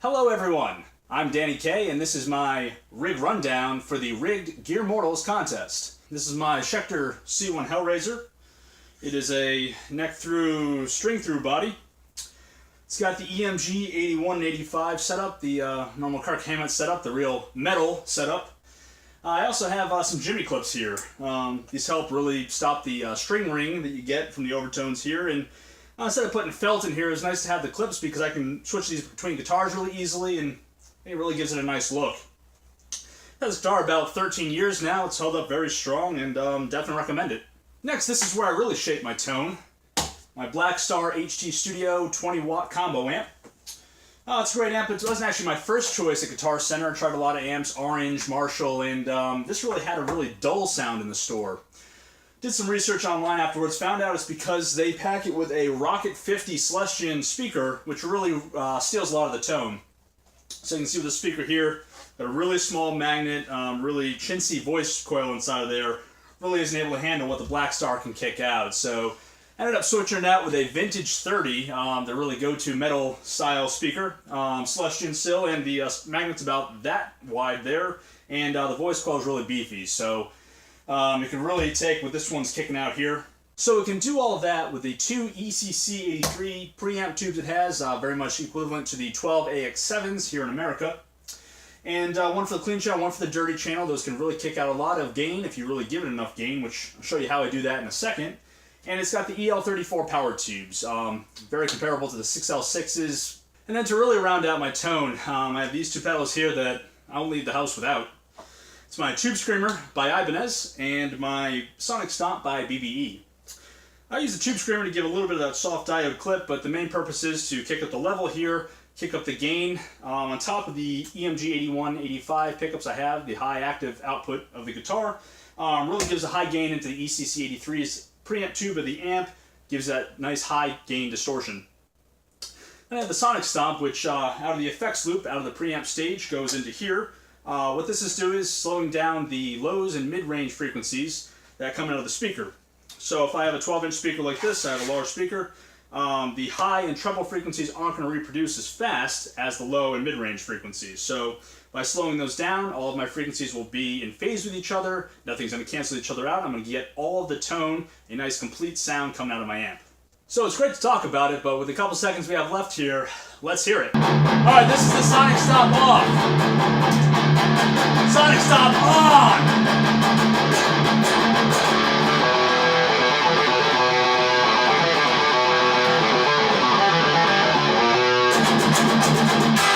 Hello everyone, I'm Danny K and this is my rig rundown for the Rigged Gear Mortals contest. This is my Schecter C1 Hellraiser. It is a neck through, string through body. It's got the EMG 81 and 85 setup, the normal Kirk Hammett setup, the real metal setup. I also have some jimmy clips here. These help really stop the string ring that you get from the overtones here. And instead of putting felt in here, it's nice to have the clips because I can switch these between guitars really easily, and it really gives it a nice look. I've had this guitar about 13 years now. It's held up very strong, and definitely recommend it. Next, this is where I really shape my tone. My Blackstar HT Studio 20-watt combo amp. It's a great amp. It wasn't actually my first choice at Guitar Center. I tried a lot of amps, Orange, Marshall, and this really had a really dull sound in the store. Did some research online afterwards, found out it's because they pack it with a Rocket 50 Celestion speaker, which really steals a lot of the tone. So you can see with the speaker here, got a really small magnet, really chintzy voice coil inside of there, really isn't able to handle what the Blackstar can kick out. So I ended up switching it out with a Vintage 30, the really go-to metal style speaker, Celestion still, and the magnet's about that wide there, and the voice coil is really beefy. So you can really take what this one's kicking out here. So it can do all of that with the two ECC83 preamp tubes it has, very much equivalent to the 12 AX7s here in America. And one for the clean channel, one for the dirty channel. Those can really kick out a lot of gain if you really give it enough gain, which I'll show you how I do that in a second. And it's got the EL34 power tubes, very comparable to the 6L6s. And then to really round out my tone, I have these two pedals here that I won't leave the house without. It's my Tube Screamer by Ibanez and my Sonic Stomp by BBE. I use the Tube Screamer to give a little bit of that soft diode clip, but the main purpose is to kick up the level here, kick up the gain. On top of the EMG 81, 85 pickups I have, the high active output of the guitar, really gives a high gain into the ECC 83's preamp tube of the amp, gives that nice high gain distortion. Then I have the Sonic Stomp, which out of the effects loop, out of the preamp stage, goes into here. What this is doing is slowing down the lows and mid-range frequencies that come out of the speaker. So if I have a 12-inch speaker like this, I have a large speaker, the high and treble frequencies aren't going to reproduce as fast as the low and mid-range frequencies. So by slowing those down, all of my frequencies will be in phase with each other. Nothing's going to cancel each other out. I'm going to get all of the tone, a nice complete sound coming out of my amp. So it's great to talk about it, but with the couple seconds we have left here, let's hear it. Alright, this is the Sonic Stomp off. Sonic Stomp on!